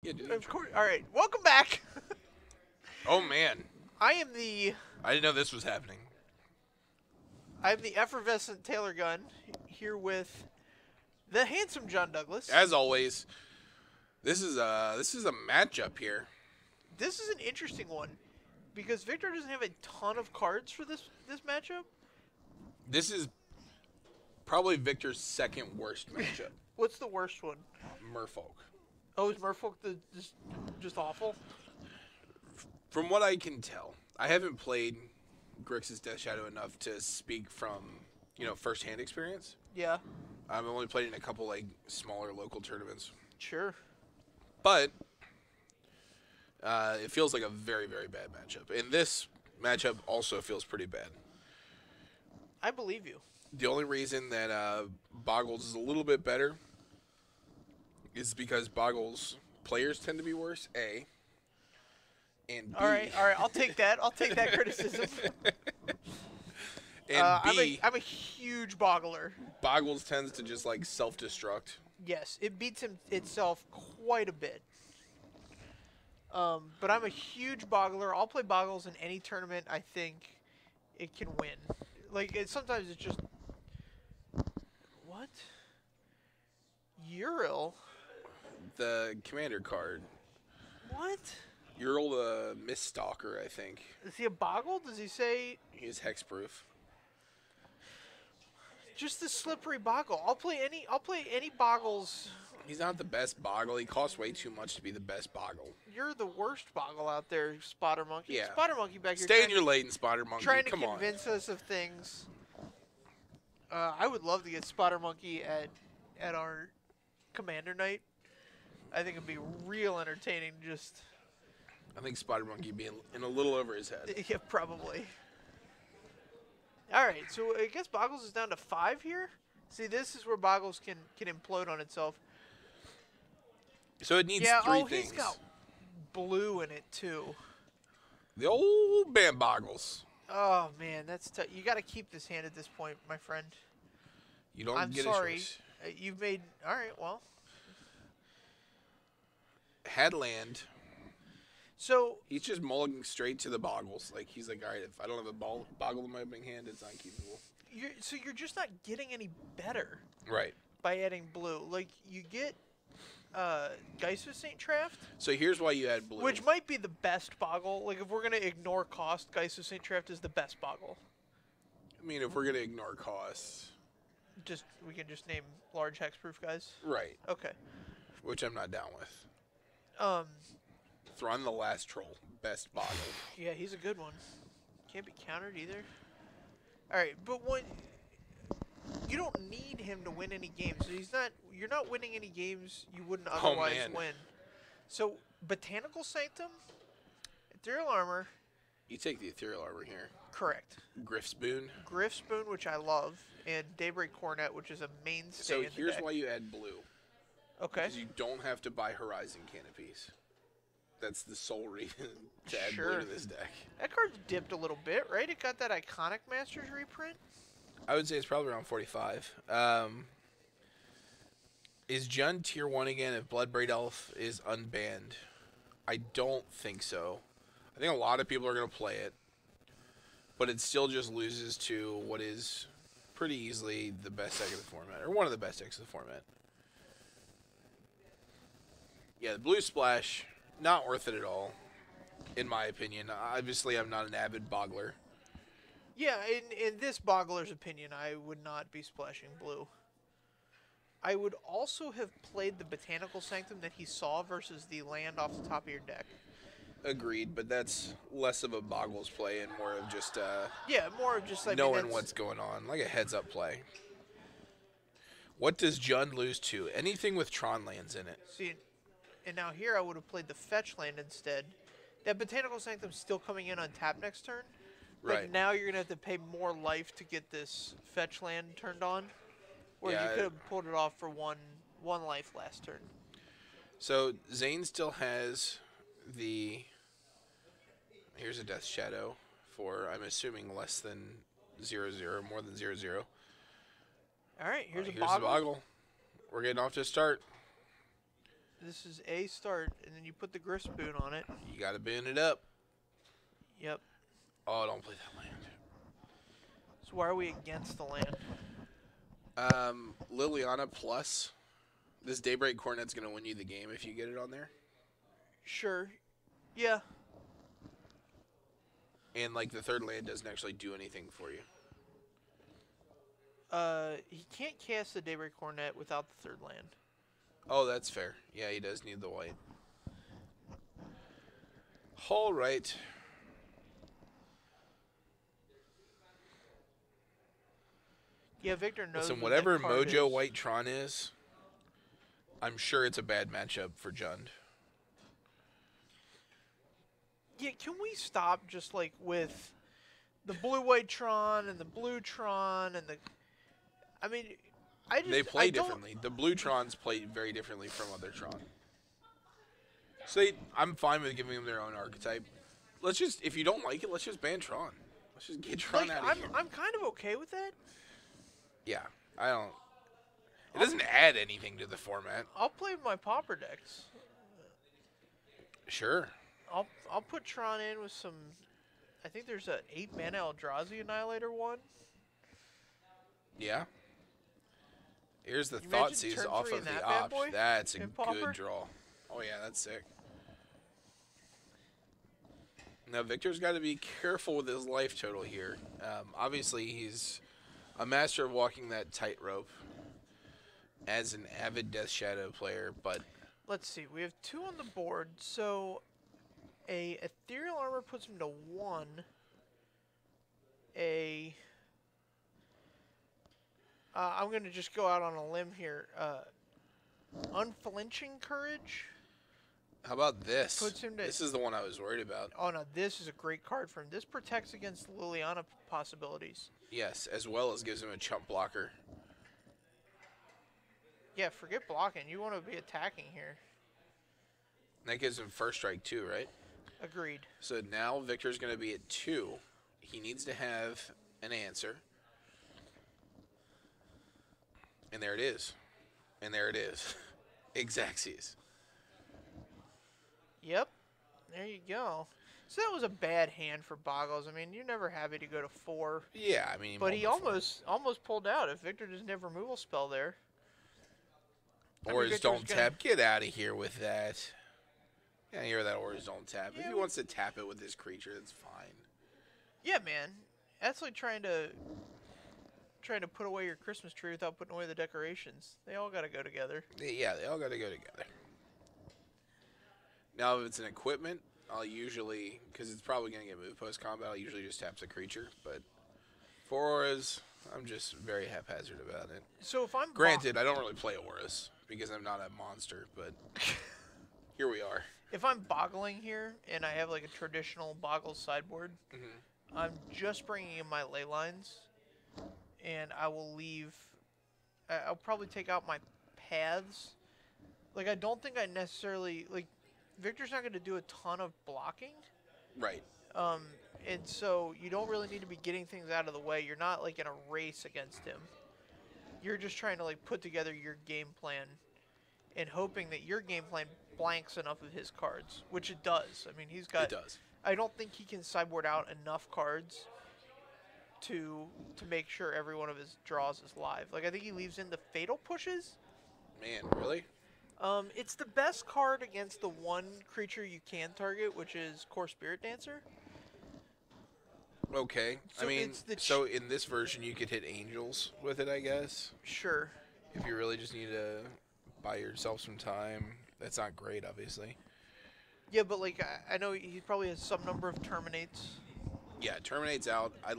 Yeah, dude. Of course. All right. Welcome back. Oh man, I am the I didn't know this was happening. effervescent Taylor Gunn here with the handsome John Douglas. As always, this is a matchup here. This is an interesting one because Victor doesn't have a ton of cards for this matchup. This is probably Victor's second worst matchup. What's the worst one? Merfolk. Oh, is Merfolk just awful? From what I can tell, I haven't played Grixis Death Shadow enough to speak from, first-hand experience. Yeah. I've only played in a couple smaller local tournaments. Sure. But it feels like a very, very bad matchup. And this matchup also feels pretty bad. I believe you. The only reason that Bogles is a little bit better is because Bogles players tend to be worse, A. And B. All right. I'll take that. I'll take that criticism. And B. I'm a huge boggler. Bogles tends to just self-destruct. Yes, it beats itself quite a bit. But I'm a huge boggler. I'll play Bogles in any tournament I think it can win. Sometimes it's just... What? Uriel? The commander card. What? Uriel the Miststalker, I think. Is he a boggle? Does he say... He's hexproof. Just the slippery boggle. I'll play any boggles. He's not the best boggle. He costs way too much to be the best boggle. You're the worst boggle out there, Spotter Monkey. Yeah. Spotter Monkey back here. Stay in your lane, Spotter Monkey. Trying to Come on. convince us of things. I would love to get Spotter Monkey at our Commander night. I think it'd be real entertaining. I think Spotter Monkey being in a little over his head. Yeah, probably. All right, so I guess Boggles is down to 5 here. See, this is where Boggles can implode on itself. So it needs three things. He's got blue in it too. The old man Boggles. Oh man, that's tough. You got to keep this hand at this point, my friend. You don't I'm get sorry. a choice. You've made... All right, well. Had land. So... He's just mulling straight to the Boggles. He's like, all right, if I don't have a Boggle in my big hand, it's not keepable. You're just not getting any better. Right. By adding blue. You get Geist of St. Traft. So here's why you add blue. Which might be the best Boggle. If we're going to ignore cost, Geist of St. Traft is the best Boggle. I mean, if we're going to ignore costs... We can just name large hexproof guys? Right. Okay. Which I'm not down with. Thrawn the Last Troll. Best Boggle. Yeah, he's a good one. Can't be countered either. Alright, but you don't need him to win any games. You're not winning any games you wouldn't otherwise win. So, Botanical Sanctum, Ethereal Armor. You take the Ethereal Armor here. Correct. Griffspoon. Griffspoon, which I love, and Daybreak Coronet, which is a mainstay in the So here's deck. why you add blue. Okay. Because you don't have to buy Horizon Canopies. That's the sole reason to add blue to this deck. That card's dipped a little bit, right? It got that iconic Masters reprint. I would say it's probably around 45. Is Jund tier 1 again if Bloodbraid Elf is unbanned? I don't think so. I think a lot of people are going to play it. But it still just loses to what is pretty easily the best deck of the format. Or one of the best decks of the format. Yeah, the blue splash, not worth it at all. In my opinion. Obviously, I'm not an avid boggler. Yeah, in this boggler's opinion, I would not be splashing blue. I would also have played the Botanical Sanctum that he saw versus the land off the top of your deck. Agreed, but that's less of a Boggles play and more of just more of just knowing what's going on, like a heads-up play. What does Jund lose to? Anything with Tron lands in it. See, and now here I would have played the fetch land instead. That Botanical Sanctum's still coming in on tap next turn. Right. But now you're going to have to pay more life to get this fetch land turned on. Whereas you could have pulled it off for one life last turn. So Zane still has the... Here's a Death Shadow for, I'm assuming, less than 0/0, more than 0/0. All right, here's a Boggle. We're getting off to a start. This is a start, and then you put the grist boon on it. You got to boon it up. Yep. Oh, don't play that land. So why are we against the land? Liliana plus. This Daybreak Cornet's going to win you the game if you get it on there. Sure. Yeah. And, like, the third land doesn't actually do anything for you. He can't cast the Daybreak Cornet without the third land. Oh, that's fair. Yeah, he does need the white. All right. Yeah, Victor knows. Listen, whatever Mojo White Tron is, I'm sure it's a bad matchup for Jund. Yeah, can we stop just like with the blue white Tron and the blue Tron and the? I mean, they play differently. The blue Trons play very differently from other Tron. So I'm fine with giving them their own archetype. Let's just, if you don't like it, let's just ban Tron. Let's just get Tron out of here. I'm kind of okay with that. Yeah, I don't. It doesn't add anything to the format. I'll play my Pauper decks. Sure. I'll put Tron in with some. I think there's an 8-mana Eldrazi Annihilator one. Yeah. Here's the Thoughtseize off of the opt. That's a good draw. Oh yeah, that's sick. Now Victor's got to be careful with his life total here. Obviously, he's a master of walking that tightrope as an avid Death Shadow player, but let's see. We have 2 on the board, so a Ethereal Armor puts him to 1. I'm going to just go out on a limb here. Unflinching Courage. How about this? Puts him to, this is the one I was worried about. Oh, no, this is a great card for him. This protects against Liliana possibilities. Yes, as well as gives him a chump blocker. Yeah, forget blocking. You want to be attacking here. That gives him first strike too, right? Agreed. So now Victor's going to be at 2. He needs to have an answer. And there it is. And there it is. Xaxes. Yep. There you go. So that was a bad hand for Bogles. I mean, you're never happy to go to 4. Yeah, I mean... But he almost pulled out. If Victor doesn't have removal spell there. Or his don't tap. Get out of here with that. Yeah, hear that, or his don't tap. Yeah, if he wants to tap it with his creature, that's fine. Yeah, man. That's like trying to put away your Christmas tree without putting away the decorations. They all got to go together. Yeah, they all got to go together. Now, if it's an equipment, I'll usually, because it's probably going to get moved post-combat, I'll usually just tap the creature. But for auras, I'm just very haphazard about it. So if I'm... Granted, I don't really play auras because I'm not a monster, but here we are. If I'm boggling here and I have like a traditional Boggles sideboard, I'm just bringing in my ley lines, and I will leave. I'll probably take out my paths. Like I don't think I necessarily like. Victor's not going to do a ton of blocking. Right. And so you don't really need to be getting things out of the way. You're not like in a race against him. You're just trying to like put together your game plan, and hoping that your game plan blanks enough of his cards, which it does. I mean, he's got. It does. I don't think he can sideboard out enough cards to make sure every one of his draws is live. Like I think he leaves in the fatal pushes. Man, really? It's the best card against the one creature you can target, which is Core Spirit Dancer. Okay. So I mean, so in this version, you could hit angels with it, I guess. Sure. If you really just need to buy yourself some time. That's not great, obviously. Yeah, but like I know he probably has some number of terminates. Yeah, terminates out. I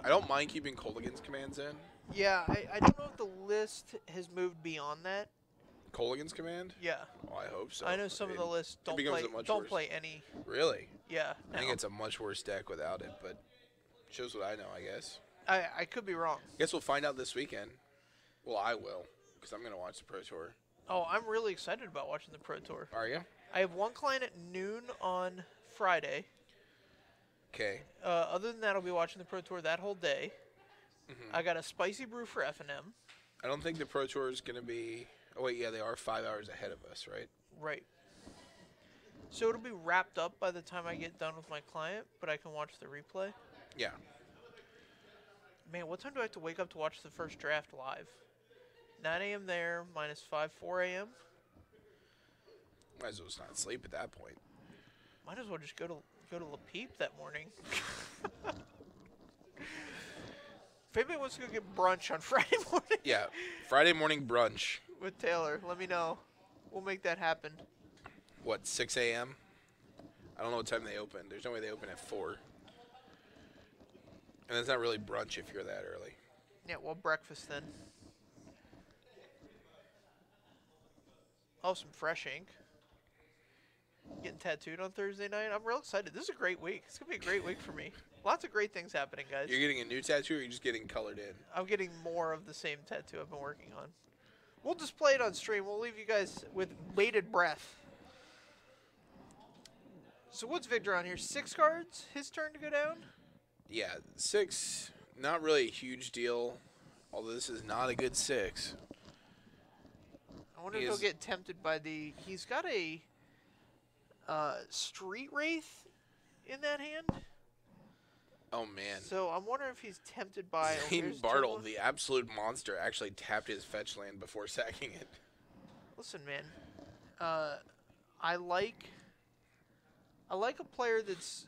don't mind keeping Colligan's commands in. Yeah, I don't know if the list has moved beyond that. Colligan's command? Yeah. Oh, I hope so. I know some of the lists don't play any. Really? Yeah. I think it's a much worse deck without it, but shows what I know, I guess. I could be wrong. Guess we'll find out this weekend. Well, I will, because I'm going to watch the Pro Tour. Oh, I'm really excited about watching the Pro Tour. Are you? I have one client at noon on Friday. Okay. Other than that, I'll be watching the Pro Tour that whole day. I got a spicy brew for F&M. I don't think the Pro Tour is going to be... Oh, wait, yeah, they are 5 hours ahead of us, right? Right. So it'll be wrapped up by the time I get done with my client, but I can watch the replay. Yeah. Man, what time do I have to wake up to watch the first draft live? 9 a.m. there, minus 5, 4 a.m. Might as well just not sleep at that point. Might as well just go to La Peep that morning. If anybody wants to go get brunch on Friday morning. Yeah, Friday morning brunch. With Taylor, let me know. We'll make that happen. What, 6 a.m.? I don't know what time they open. There's no way they open at 4. And it's not really brunch if you're that early. Yeah, well, breakfast then. Oh, some fresh ink. Getting tattooed on Thursday night. I'm real excited. This is a great week. It's going to be a great week for me. Lots of great things happening, guys. You're getting a new tattoo or you're just getting colored in? I'm getting more of the same tattoo I've been working on. We'll display it on stream. We'll leave you guys with bated breath. So what's Victor on here? 6 cards? His turn to go down? Yeah, 6. Not really a huge deal. Although this is not a good 6. I wonder if he'll get tempted by the... He's got a Street Wraith in that hand. Oh, man. So I'm wondering if he's tempted by... Zane Bartel, the absolute monster, actually tapped his fetch land before sacking it. Listen, man. I like a player that's,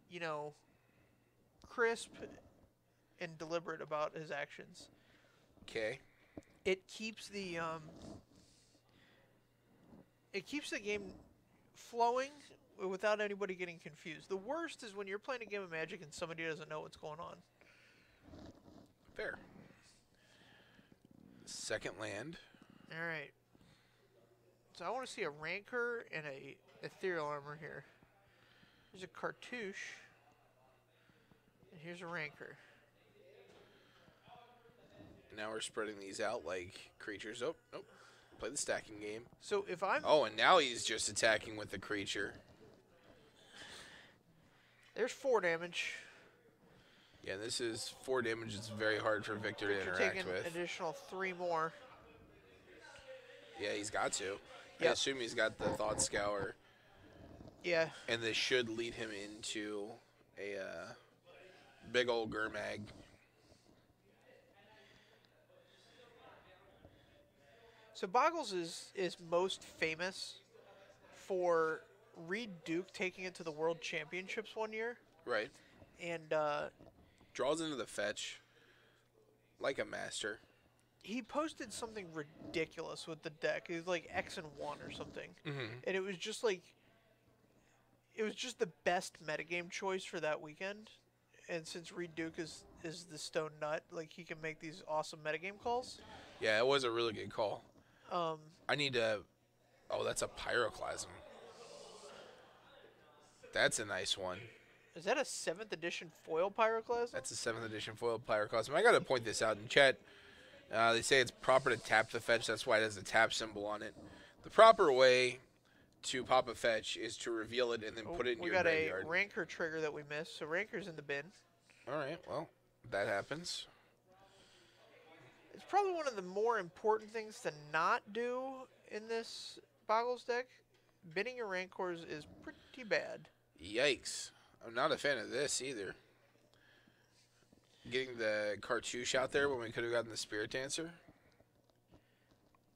you know, crisp and deliberate about his actions. Okay. It keeps the game flowing without anybody getting confused. The worst is when you're playing a game of Magic and somebody doesn't know what's going on. Fair. Second land. All right. So I want to see a Rancor and a Ethereal Armor here. Here's a Cartouche. And here's a Rancor. Now we're spreading these out like creatures. Oh, nope. Play the stacking game. So if I'm... Oh, and now he's just attacking with the creature. There's 4 damage. Yeah, this is 4 damage. It's very hard for Victor to interact taking with. Additional 3 more. Yeah, he's got to. Yep. I assume he's got the Thought Scour. Yeah. And this should lead him into a big old Gurmag. So Bogles is most famous for Reed Duke taking it to the World Championships one year. Right. And draws into the fetch like a master. he posted something ridiculous with the deck. It was like X and 1 or something. Mm-hmm. And it was just like, it was just the best metagame choice for that weekend. And since Reed Duke is the stone nut, like he can make these awesome metagame calls. Yeah, it was a really good call. I need to... Oh, that's a Pyroclasm. That's a nice one. Is that a 7th edition foil Pyroclasm? That's a 7th edition foil Pyroclasm. I got to point this out in chat. They say it's proper to tap the fetch. That's why it has a tap symbol on it. The proper way to pop a fetch is to reveal it and then put it in your graveyard. We got a Rancor trigger that we missed, so Rancor's in the bin. All right, well, that happens. It's probably one of the more important things to not do in this Bogles deck. Binning your Rancors is pretty bad. Yikes. I'm not a fan of this either. Getting the Cartouche out there when we could have gotten the Spirit Dancer.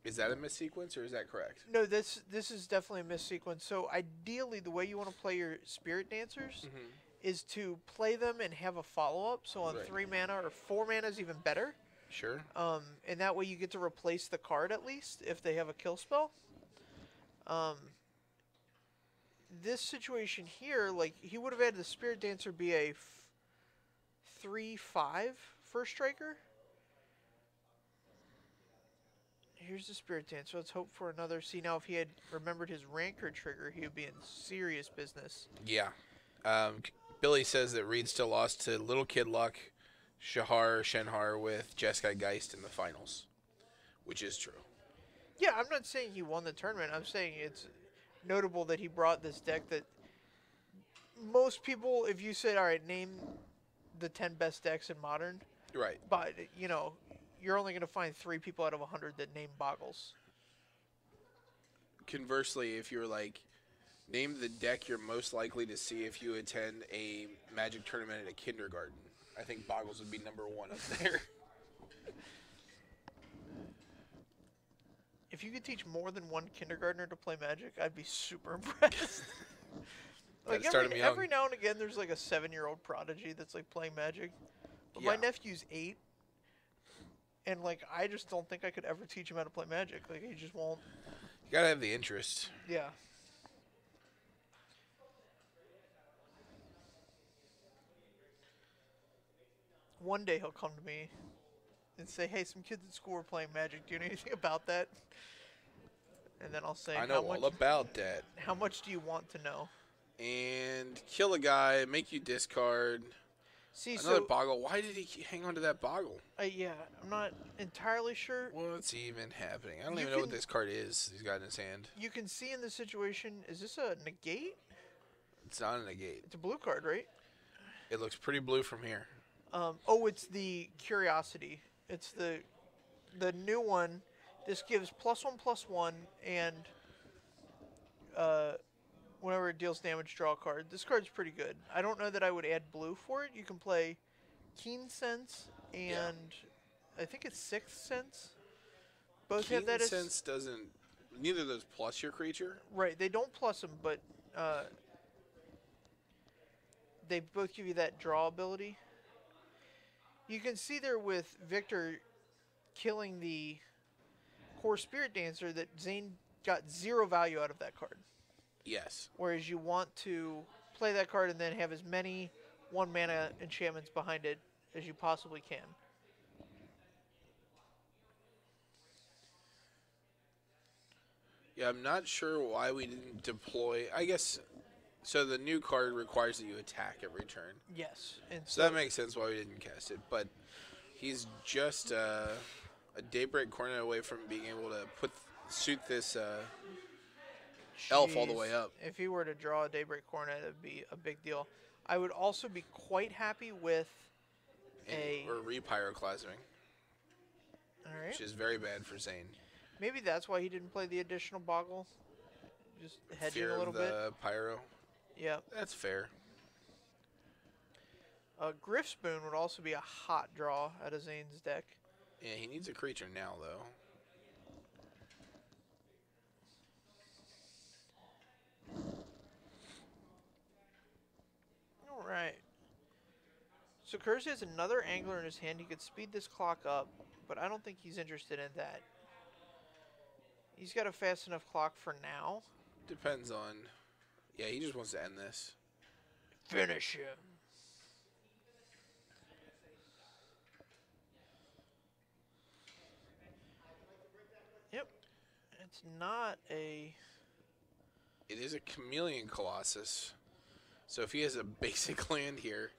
Is that a missequence or is that correct? No, this is definitely a missequence. So ideally, the way you want to play your Spirit Dancers is to play them and have a follow-up. So on 3 mana or 4 mana is even better. Sure. And that way you get to replace the card at least if they have a kill spell. This situation here, like he would have had the Spirit Dancer be a 3/5 first striker. Here's the Spirit Dancer. Let's hope for another. See, now if he had remembered his Rancor trigger, he would be in serious business. Yeah. Billy says that Reed still lost to Little Kid Luck, Shenhar with Jeskai Geist in the finals, which is true. Yeah, I'm not saying he won the tournament. I'm saying it's notable that he brought this deck that most people, if you said, all right, name the 10 best decks in Modern. Right. But, you know, you're only going to find 3 people out of 100 that name Bogles. conversely, if you're like, name the deck you're most likely to see if you attend a Magic tournament at a kindergarten, I think Bogles would be number 1 up there. If you could teach more than one kindergartner to play Magic, I'd be super impressed. Like every now and again, there's like a 7-year-old prodigy that's like playing Magic. But my nephew's 8, and like I just don't think I could ever teach him how to play Magic. Like he just won't. You gotta have the interest. Yeah. One day he'll come to me and say, "Hey, some kids at school are playing Magic. Do you know anything about that?" And then I'll say, "I know all about that." How much do you want to know? And kill a guy, make you discard. See, another Boggle. Why did he hang on to that Boggle? Yeah, I'm not entirely sure. What's even happening? I don't even know what this card is he's got in his hand. You can see in the situation, is this a negate? It's not a negate. It's a blue card, right? It looks pretty blue from here. Oh, it's the Curiosity. It's the new one. This gives +1/+1, and whenever it deals damage, draw a card. This card's pretty good. I don't know that I would add blue for it. You can play Keen Sense and I think it's Sixth Sense. Both have that. Keen Sense doesn't. Neither of those plus your creature. Right, they don't plus them, but they both give you that draw ability. You can see there with Victor killing the Core Spirit Dancer that Zane got 0 value out of that card. Yes. Whereas you want to play that card and then have as many 1-mana enchantments behind it as you possibly can. Yeah, I'm not sure why we didn't deploy. I guess, so the new card requires that you attack every turn. Yes. And so that makes sense why we didn't cast it. But he's just a Daybreak Cornet away from being able to suit this elf all the way up. If he were to draw a Daybreak Cornet, it would be a big deal. I would also be quite happy with or repyroclasming. All right. Which is very bad for Zane. Maybe that's why he didn't play the additional Boggle. Just hedging a little bit. Fear of the pyro. Yeah. That's fair. Griff Spoon would also be a hot draw out of Zane's deck. Yeah, he needs a creature now, though. All right. So Kurz has another Angler in his hand. He could speed this clock up, but I don't think he's interested in that. He's got a fast enough clock for now. Depends on... Yeah, he just wants to end this. Finish him. Yep. It's not a... It is a Chameleon Colossus. So if he has a basic land here,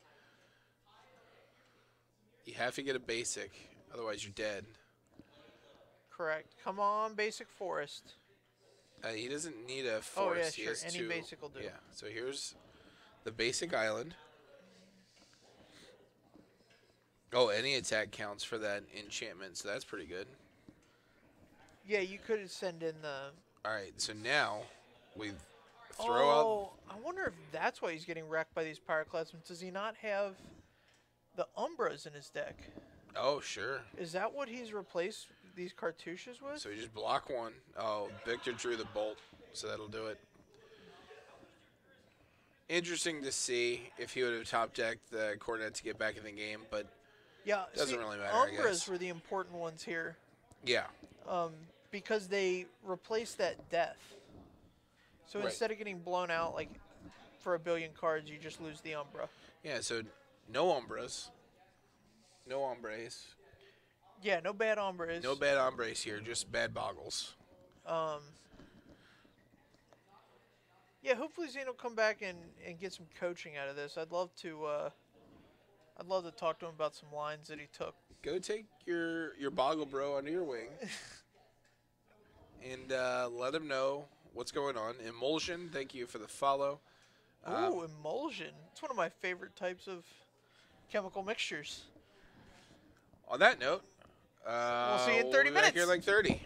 you have to get a basic. Otherwise, you're dead. Correct. Come on, basic forest. He doesn't need a forest. Oh, yeah, he sure. has Any 2. basic will do. Yeah, so here's the basic island. Oh, any attack counts for that enchantment, so that's pretty good. Yeah, you could send in the... All right, so now we throw out... I wonder if that's why he's getting wrecked by these Pyroclasms. Does he not have the Umbras in his deck? Oh, sure. Is that what he's replaced these Cartouches with? So you just block one. Oh, Victor drew the bolt, so that'll do it. Interesting to see if he would have top decked the Cornet to get back in the game, but yeah, doesn't really matter, I Umbras guess. were the important ones here. Yeah. Because they replaced that death. So instead of getting blown out like for 1 billion cards, you just lose the Umbra. Yeah, so no Umbras. No Hombres. Yeah, no bad Hombres. No bad Hombres here, just bad Bogles. Yeah, hopefully Zane will come back and get some coaching out of this. I'd love to talk to him about some lines that he took. Go take your Boggle bro under your wing. And let him know what's going on. Emulsion, thank you for the follow. Ooh, emulsion. It's one of my favorite types of chemical mixtures. On that note, we'll see you in 30 we'll be minutes. back here in like 30.